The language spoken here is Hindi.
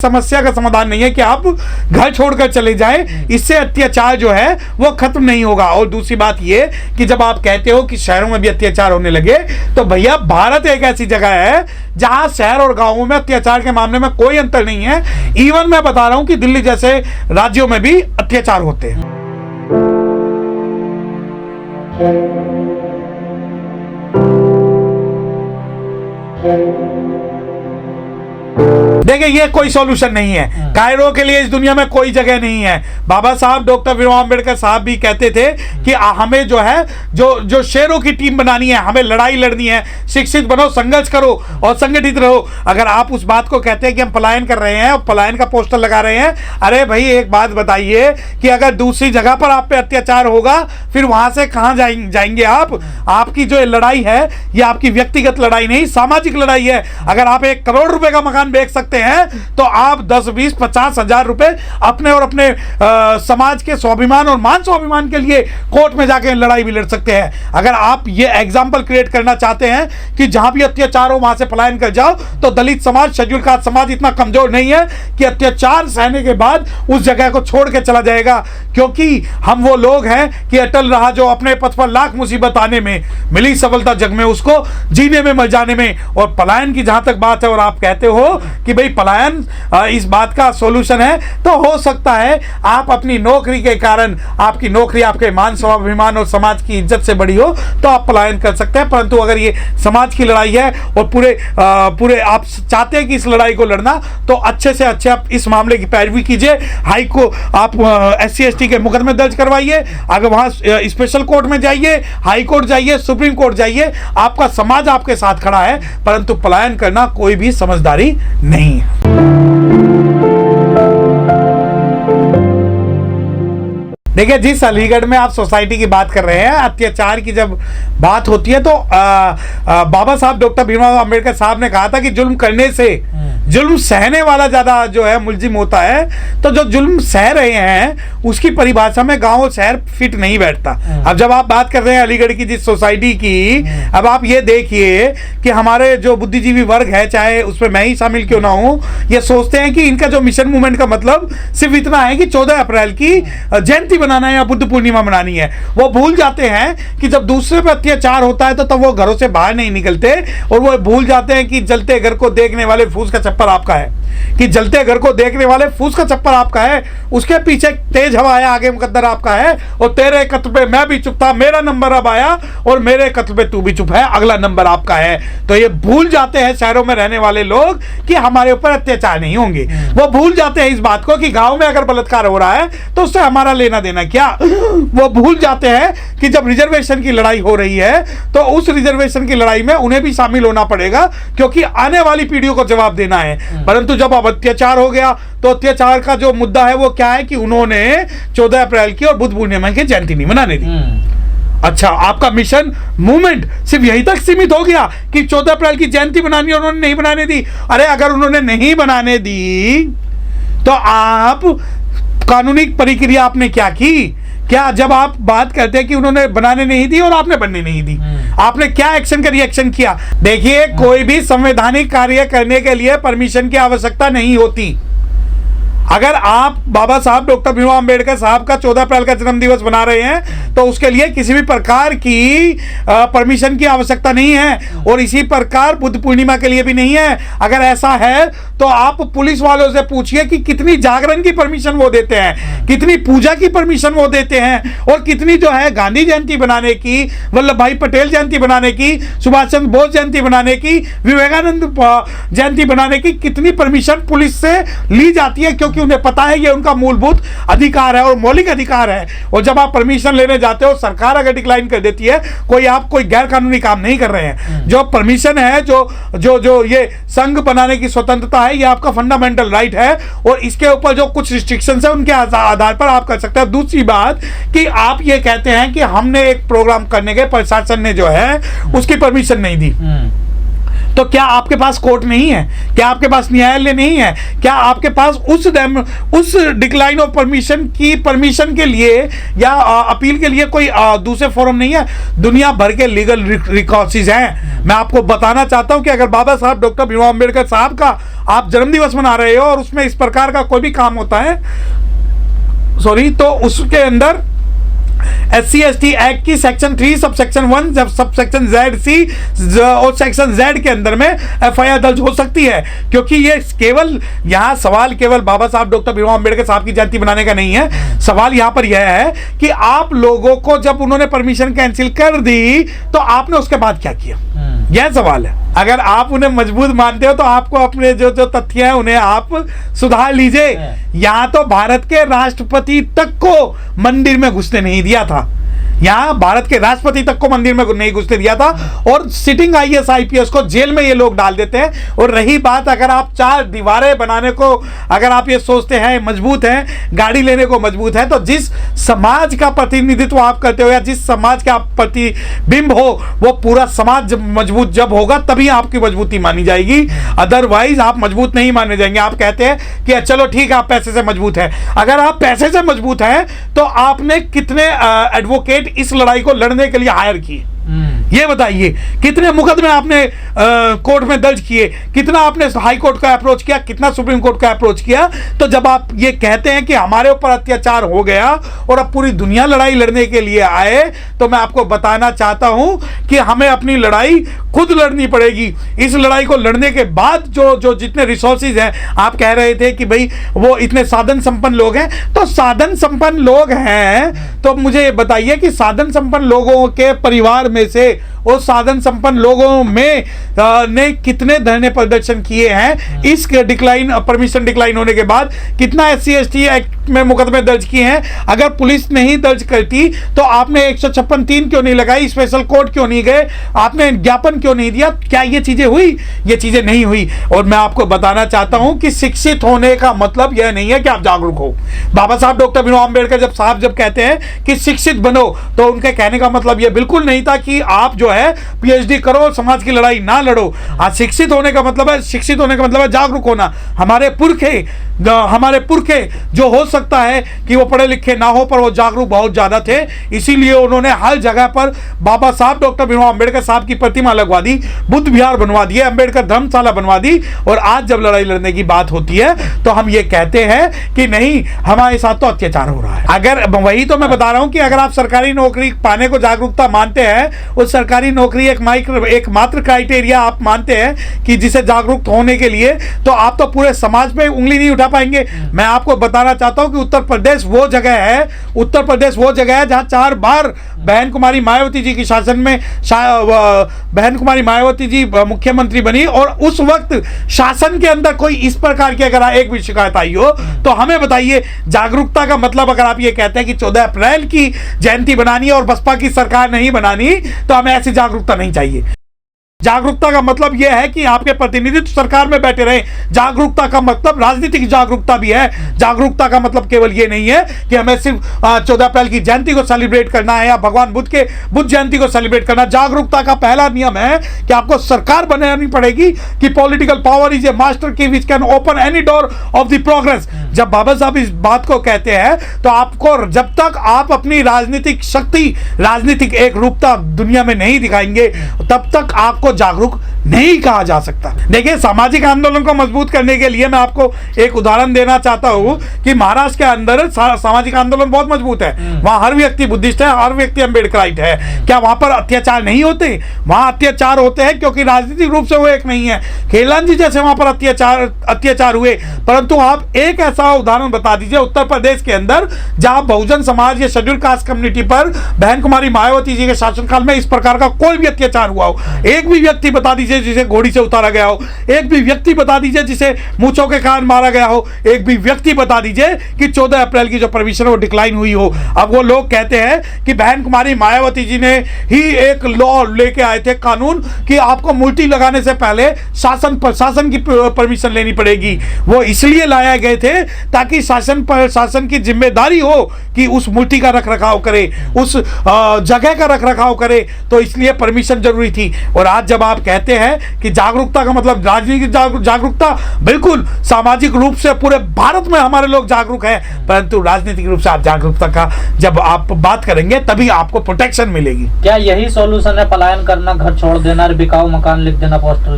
समस्या का समाधान नहीं है कि आप घर छोड़कर चले जाएं, इससे अत्याचार जो है वो खत्म नहीं होगा। और दूसरी बात ये कि जब आप कहते हो कि शहरों में भी अत्याचार होने लगे, तो भैया भारत एक ऐसी जगह है जहां शहर और गांवों में अत्याचार के मामले में कोई अंतर नहीं है। इवन मैं बता रहा हूं कि दिल्ली जैसे राज्यों में भी अत्याचार होते हैं। देखिए, ये कोई सॉल्यूशन नहीं है। कायरो के लिए इस दुनिया में कोई जगह नहीं है। बाबा साहब डॉक्टर भीमराव अंबेडकर साहब भी कहते थे कि हमें जो है जो शेरों की टीम बनानी है, हमें लड़ाई लड़नी है, शिक्षित बनो, संघर्ष करो और संगठित रहो। अगर आप उस बात को कहते हैं कि हम पलायन कर रहे हैं और पलायन का पोस्टर लगा रहे हैं, अरे भाई एक बात बताइए कि अगर दूसरी जगह पर आप पे अत्याचार होगा, फिर वहां से कहां जाएंगे आप? आपकी जो लड़ाई है ये आपकी व्यक्तिगत लड़ाई नहीं, सामाजिक लड़ाई है। अगर आप 1 करोड़ रुपए का मकान बेच सकते हैं तो आप 10, 20, 50 हजार रुपए अपने और अपने समाज के स्वाभिमान और मान स्वाभिमान के लिए कोर्ट में जाके लड़ाई भी लड़ सकते हैं। अगर आप ये एग्जाम्पल क्रिएट करना चाहते हैं कि जहां भी अत्याचार हो वहां से पलायन कर जाओ, तो दलित समाज, शेड्यूल कास्ट समाज इतना कमजोर नहीं है कि अत्याचार सहने के बाद उस जगह को छोड़ के चला जाएगा। क्योंकि हम वो लोग हैं कि अटल रहा जो अपने पथ पर लाख मुसीबत आने में मिली सफलता जग में उसको जीने में मर जाने में। और पलायन की जहां तक बात है और आप कहते हो कि भाई पलायन इस बात का सॉल्यूशन है, तो हो सकता है आप अपनी नौकरी के कारण, आपकी नौकरी आपके मान स्वाभिमान और समाज की इज्जत से बड़ी हो तो आप पलायन कर सकते हैं। परंतु अगर ये समाज की लड़ाई है और पूरे आप चाहते हैं कि इस लड़ाई को लड़ना, तो अच्छे से अच्छे आप इस मामले की पैरवी कीजिए। हाई को आप SC ST के मुकदमे दर्ज करवाइए, अगर वहां स्पेशल कोर्ट में जाइए, हाई कोर्ट जाइए, सुप्रीम कोर्ट जाइए, आपका समाज आपके साथ खड़ा है। परंतु पलायन करना कोई भी समझदारी नहीं है। देखिए, जिस अलीगढ़ में आप सोसाइटी की बात कर रहे हैं, अत्याचार की जब बात होती है तो बाबा साहब डॉक्टर भीमराव अंबेडकर साहब ने कहा था कि जुल्म करने से जुल्म सहने वाला ज्यादा जो है मुलजिम होता है। तो जो जुल्म सह रहे हैं उसकी परिभाषा में गांव और शहर फिट नहीं बैठता। अब जब आप बात कर रहे हैं अलीगढ़ की जिस सोसाइटी की, अब आप ये देखिए कि हमारे जो बुद्धिजीवी वर्ग है, चाहे उसमें मैं ही शामिल क्यों ना हूं, ये सोचते हैं कि इनका जो मिशन मूवमेंट का मतलब सिर्फ इतना है कि 14 अप्रैल की जयंती बनाना है या बुद्ध पूर्णिमा मनानी है। वो भूल जाते हैं कि जब दूसरे पर अत्याचार होता है तो तब वो घरों से बाहर नहीं निकलते, और वो भूल जाते हैं कि जलते घर को देखने वाले फूस का चप्पल आपका है, कि जलते घर को देखने वाले फूस का चप्पल आपका है, उसके पीछे तेज हवा है, आगे मुकद्दर आपका है, और तेरे कत्ल पे मैं भी चुप था, मेरा नंबर अब आया, और मेरे कत्ल पे तू भी चुप है, अगला नंबर आपका है। तो ये भूल जाते हैं शहरों में रहने वाले लोग कि हमारे ऊपर अत्याचार नहीं होंगे। वो भूल जाते हैं इस बात को कि गांव में अगर बलात्कार हो रहा है तो उससे हमारा लेना देना क्या। वो भूल जाते हैं कि जब रिजर्वेशन की लड़ाई हो रही है तो उस रिजर्वेशन की लड़ाई में उन्हें भी शामिल होना पड़ेगा, क्योंकि आने वाली पीढ़ियों को जवाब देना है। परंतु जब अब अत्याचार हो गया तो अत्याचार का जो मुद्दा है वो क्या है कि उन्होंने 14 अप्रैल की और बुद्ध पूर्णिमा की जयंती नहीं मनाने दी। अच्छा, आपका मिशन मूवमेंट सिर्फ यहीं तक सीमित हो गया कि 14 अप्रैल की जयंती बनानी और उन्होंने नहीं बनाने दी। अरे अगर उन्होंने नहीं बनाने दी तो आप कानूनी प्रक्रिया आपने क्या की? क्या जब आप बात करते हैं कि उन्होंने बनाने नहीं दी और आपने बनने नहीं दी, आपने क्या एक्शन का रिएक्शन किया? देखिए, कोई भी संवैधानिक कार्य करने के लिए परमिशन की आवश्यकता नहीं होती। अगर आप बाबा साहब डॉक्टर भीमराव अंबेडकर साहब का 14 अप्रैल का जन्म दिवस बना रहे हैं तो उसके लिए किसी भी प्रकार की परमिशन की आवश्यकता नहीं है, और इसी प्रकार बुद्ध पूर्णिमा के लिए भी नहीं है। अगर ऐसा है तो आप पुलिस वालों से पूछिए कि कितनी जागरण की परमिशन वो देते हैं, कितनी पूजा की परमिशन वो देते हैं, और कितनी जो है गांधी जयंती बनाने की, वल्लभ भाई पटेल जयंती बनाने की, सुभाष चंद्र बोस जयंती बनाने की, विवेकानंद जयंती बनाने की कितनी परमिशन पुलिस से ली जाती है, क्योंकि उन्हें पता है ये उनका मूलभूत अधिकार है और मौलिक अधिकार है। और जब आप परमिशन लेने जाते हो, सरकार अगर डिक्लाइन कर देती है, आप कोई गैर कानूनी काम नहीं कर रहे हैं। जो परमिशन है, जो ये संघ बनाने की स्वतंत्रता है, ये आपका फंडामेंटल राइट है, और इसके ऊपर जो कुछ रिस्ट्रिक्शंस है उनके आधार पर आप कर सकते हैं। दूसरी बात कि आप ये कहते हैं कि हमने एक प्रोग्राम करने के प्रशासन ने जो है उसकी परमिशन नहीं दी, तो क्या आपके पास कोर्ट नहीं है? क्या आपके पास न्यायालय नहीं है? क्या आपके पास उस डिक्लाइन ऑफ परमिशन के लिए या अपील के लिए कोई दूसरे फोरम नहीं है? दुनिया भर के लीगल रिकॉर्सेस हैं। मैं आपको बताना चाहता हूं कि अगर बाबा साहब डॉक्टर भीमराव अंबेडकर साहब का आप जन्मदिवस मना रहे हो और उसमें इस प्रकार का कोई भी काम होता है, तो उसके अंदर SC/ST एक्ट की सेक्शन 3 सब सेक्शन 1 जब सब सेक्शन ZC और सेक्शन Z के अंदर में FIR दर्ज हो सकती है। क्योंकि ये केवल यहाँ सवाल केवल बाबा साहब डॉक्टर भीमराव अंबेडकर साहब की जयंती बनाने का नहीं है। सवाल यहाँ पर यह है कि आप लोगों को जब उन्होंने परमिशन कैंसिल कर दी तो आपने उसके बाद क्या किया, यह सवाल है। अगर आप उन्हें मजबूत मानते हो तो आपको अपने जो तथ्य हैं उन्हें आप सुधार लीजिए। यहाँ तो भारत के राष्ट्रपति तक को मंदिर में घुसने नहीं दिया था, यहाँ भारत के राष्ट्रपति तक को मंदिर में नहीं घुसने दिया था, और सिटिंग IAS IPS को जेल में ये लोग डाल देते हैं। और रही बात, अगर आप 4 दीवारें बनाने को अगर आप ये सोचते हैं मजबूत हैं, गाड़ी लेने को मजबूत है, तो जिस समाज का प्रतिनिधित्व आप करते हो या जिस समाज का आप प्रतिबिंब हो वो पूरा समाज मजबूत जब होगा तभी आपकी मजबूती मानी जाएगी। अदरवाइज आप मजबूत नहीं माने जाएंगे। आप कहते हैं कि चलो ठीक है आप पैसे से मजबूत है। अगर आप पैसे से मजबूत हैं तो आपने कितने एडवोकेट इस लड़ाई को लड़ने के लिए हायर किए, ये बताइए। कितने मुकदमे आपने कोर्ट में दर्ज किए, कितना आपने हाई कोर्ट का अप्रोच किया, कितना सुप्रीम कोर्ट का अप्रोच किया। तो जब आप ये कहते हैं कि हमारे ऊपर अत्याचार हो गया और अब पूरी दुनिया लड़ाई लड़ने के लिए आए, तो मैं आपको बताना चाहता हूं कि हमें अपनी लड़ाई खुद लड़नी पड़ेगी। इस लड़ाई को लड़ने के बाद जो जितने रिसोर्सेज हैं, आप कह रहे थे कि भाई वो इतने साधन संपन्न लोग हैं, तो साधन संपन्न लोग हैं तो मुझे ये बताइए कि साधन संपन्न लोगों के परिवार में से वो साधन संपन्न लोगों में ने कितने धरने प्रदर्शन किए हैं इस परमिशन डिक्लाइन होने के बाद, कितना SC/ST एक्ट में मुकदमे दर्ज किए हैं। अगर पुलिस नहीं दर्ज करती तो आपने 156(3) क्यों नहीं लगाई, स्पेशल कोर्ट क्यों नहीं गए, आपने ज्ञापन क्यों नहीं दिया? क्या ये चीजें हुई? ये चीजें नहीं हुई। और मैं आपको बताना चाहता हूं कि शिक्षित होने का मतलब यह नहीं है कि आप जागरूक हो। बाबा साहब डॉक्टर भीमराव अंबेडकर जब कहते हैं कि शिक्षित बनो, तो उनके कहने का मतलब यह बिल्कुल नहीं था कि आप जो है PhD करो, समाज की लड़ाई ना लड़ो। आज शिक्षित होने का मतलब है जागरूक होना। हमारे पुरखे जो हो सकता है कि वो पढ़े लिखे ना हो पर वो जागरूक बहुत ज्यादा थे, इसीलिए उन्होंने हर जगह पर बाबा साहब डॉक्टर भीमराव अंबेडकर साहब की प्रतिमा लगवा दी, बुद्ध विहार बनवा दिए, अंबेडकर धर्मशाला बनवा दी। और आज जब लड़ाई लड़ने की बात होती है तो हम ये कहते हैं कि नहीं, हमारे साथ तो अत्याचार हो रहा है। अगर वही तो मैं बता रहा हूं कि अगर आप सरकारी नौकरी पाने को जागरूकता मानते हैं, उस सरकारी नौकरी एक मात्र क्राइटेरिया आप मानते हैं कि जिसे जागरूक होने के लिए, तो आप तो पूरे समाज पे उंगली नहीं उठा पाएंगे। मैं आपको बताना चाहता हूं कि उत्तर प्रदेश वो जगह है जहां 4 बार बहन कुमारी मायावती जी की शासन में बहन कुमारी मायावती जी मुख्यमंत्री बनी, और उस वक्त शासन के अंदर कोई इस प्रकार की अगर एक भी शिकायत आई हो तो हमें बताइए। जागरूकता का मतलब अगर आप ये कहते हैं कि 14 अप्रैल की जयंती बनानी और बसपा की सरकार नहीं बनानी, तो हमें ऐसी जागरूकता नहीं चाहिए। जागरूकता का मतलब यह है कि आपके प्रतिनिधित्व सरकार में बैठे रहे। जागरूकता का मतलब राजनीतिक जागरूकता भी है। जागरूकता का मतलब केवल यह नहीं है कि हमें सिर्फ 14 अप्रैल की जयंती को सेलिब्रेट करना है या भगवान बुद्ध जयंती को सेलिब्रेट करना। जागरूकता का पहला नियम है कि आपको सरकार बनानी पड़ेगी कि political power is a master key which can open any door of the progress. जब बाबा साहब इस बात को कहते हैं तो आपको, जब तक आप अपनी राजनीतिक शक्ति, राजनीतिक एक रूपता दुनिया में नहीं दिखाएंगे, तब तक आपको जागरूक नहीं कहा जा सकता। देखिए, सामाजिक आंदोलन को मजबूत करने के लिए मैं आपको एक उदाहरण देना चाहता हूं कि महाराष्ट्र के अंदर सामाजिक आंदोलन बहुत मजबूत है। वहां हर व्यक्ति बुद्धिस्ट है, हर व्यक्ति अम्बेडकराइट है। क्या वहां पर अत्याचार नहीं होते? वहां अत्याचार होते हैं क्योंकि राजनीतिक रूप से वो एक नहीं है। खेलान जी जैसे वहां पर अत्याचार हुए, परंतु आप एक ऐसा उदाहरण बता दीजिए उत्तर प्रदेश के अंदर जहां बहुजन समाज या शेड्यूल कास्ट कम्युनिटी पर बहन कुमारी मायावती जी के शासनकाल में इस प्रकार का कोई भी अत्याचार हुआ हो। एक भी व्यक्ति बता दीजिए जिसे घोड़ी से उतारा गया हो, एक भी व्यक्ति बता दीजिए जिसे मूंछों के कारण मारा गया हो, एक भी व्यक्ति बता दीजिए कि 14 अप्रैल की जो परमिशन है वो डिक्लाइन हुई हो। अब वो लोग कहते हैं कि बहन कुमारी मायावती जी ने ही एक लॉ लेके आए थे, कानून, कि आपको मूर्ति लगाने से पहले शासन की परमिशन लेनी पड़ेगी। वो इसलिए लाए गए थे ताकि शासन की जिम्मेदारी हो कि उस मूर्ति का रखरखाव करे, उस जगह का रखरखाव करे, तो इसलिए परमिशन जरूरी थी। और आज जब आप कहते है कि जागरूकता का मतलब राजनीतिक जागरूकता, बिल्कुल सामाजिक रूप से पूरे भारत में हमारे लोग जागरूक हैं, परंतु राजनीतिक रूप से आप जागरूकता का जब आप बात करेंगे तभी आपको प्रोटेक्शन मिलेगी। क्या यही सॉल्यूशन है, पलायन करना, घर छोड़ देना, बिकाऊ मकान लिख देना, पोस्टर